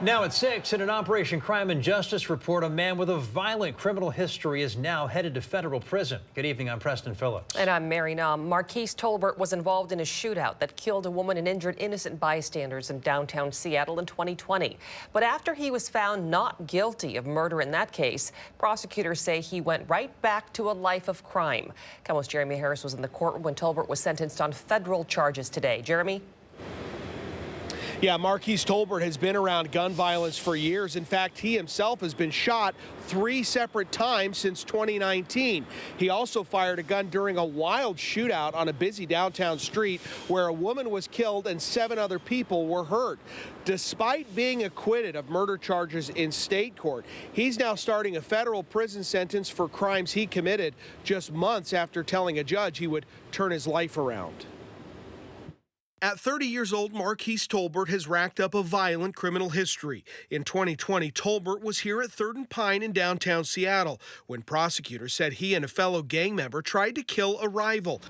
Now at 6, in an Operation Crime and Justice report, a man with a violent criminal history is now headed to federal prison. Good evening, I'm Preston Phillips. And I'm Mary Nam. Marquise Tolbert was involved in a shootout that killed a woman and injured innocent bystanders in downtown Seattle in 2020. But after he was found not guilty of murder in that case, prosecutors say he went right back to a life of crime. KOMO's Jeremy Harris was in the courtroom when Tolbert was sentenced on federal charges today. Jeremy? Yeah, Marquise Tolbert has been around gun violence for years. In fact, he himself has been shot 3 separate times since 2019. He also fired a gun during a wild shootout on a busy downtown street where a woman was killed and 7 other people were hurt. Despite being acquitted of murder charges in state court, he's now starting a federal prison sentence for crimes he committed just months after telling a judge he would turn his life around. At 30 years old, Marquise Tolbert has racked up a violent criminal history. In 2020, Tolbert was here at 3rd and Pine in downtown Seattle when prosecutors said he and a fellow gang member tried to kill a rival.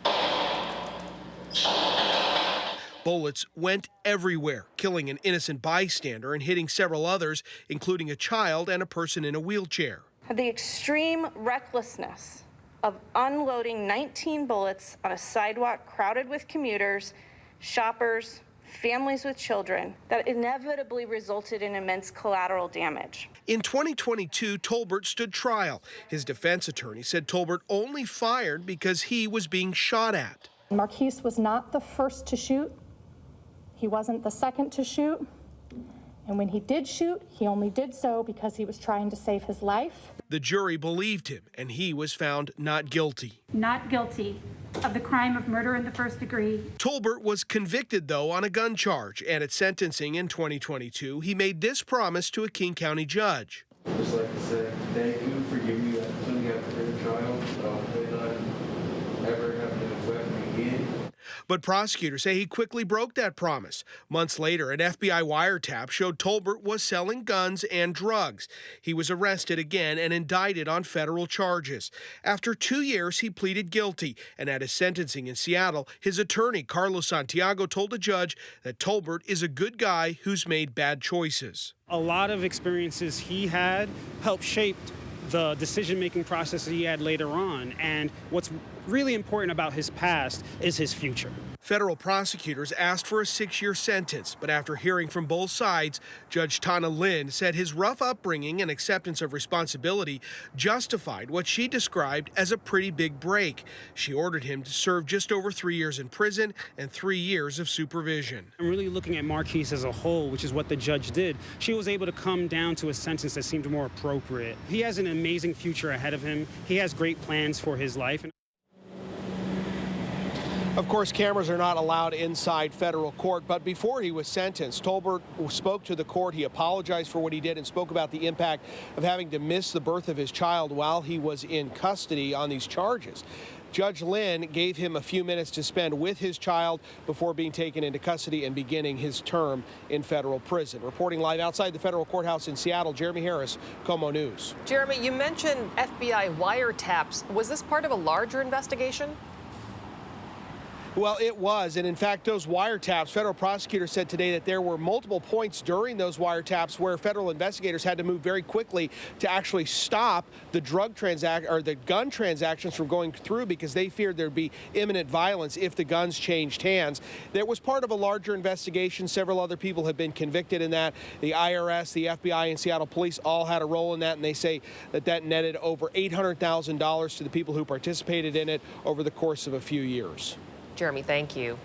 Bullets went everywhere, killing an innocent bystander and hitting several others, including a child and a person in a wheelchair. The extreme recklessness of unloading 19 bullets on a sidewalk crowded with commuters, shoppers, families with children, that inevitably resulted in immense collateral damage. In 2022, Tolbert stood trial. His defense attorney said Tolbert only fired because he was being shot at. Marquise was not the first to shoot. He wasn't the second to shoot. And when he did shoot, he only did so because he was trying to save his life. The jury believed him, and he was found not guilty. Not guilty of the crime of murder in the first degree. Tolbert was convicted, though, on a gun charge, and at sentencing in 2022, he made this promise to a King County judge. I'd just like to say thank you for giving me that opportunity after being a child. I may not ever have to affect me again. But prosecutors say he quickly broke that promise. Months later, an FBI wiretap showed Tolbert was selling guns and drugs. He was arrested again and indicted on federal charges. After 2 years, he pleaded guilty, and at his sentencing in Seattle, his attorney, Carlos Santiago, told the judge that Tolbert is a good guy who's made bad choices. A lot of experiences he had helped shape the decision-making process that he had later on, and what's really important about his past is his future. Federal prosecutors asked for a 6-year sentence, but after hearing from both sides, Judge Tana Lin said his rough upbringing and acceptance of responsibility justified what she described as a pretty big break. She ordered him to serve just over 3 years in prison and 3 years of supervision. I'm really looking at Marquise as a whole, which is what the judge did. She was able to come down to a sentence that seemed more appropriate. He has an amazing future ahead of him. He has great plans for his life. Of course, cameras are not allowed inside federal court, but before he was sentenced, Tolbert spoke to the court. He apologized for what he did and spoke about the impact of having to miss the birth of his child while he was in custody on these charges. Judge Lin gave him a few minutes to spend with his child before being taken into custody and beginning his term in federal prison. Reporting live outside the federal courthouse in Seattle, Jeremy Harris, KOMO News. Jeremy, you mentioned FBI wiretaps. Was this part of a larger investigation? Well, it was, and in fact, those wiretaps, federal prosecutors said today that there were multiple points during those wiretaps where federal investigators had to move very quickly to actually stop the the gun transactions from going through because they feared there'd be imminent violence if the guns changed hands. That was part of a larger investigation. Several other people have been convicted in that. The IRS, the FBI, and Seattle Police all had a role in that, and they say that netted over $800,000 to the people who participated in it over the course of a few years. Jeremy, thank you.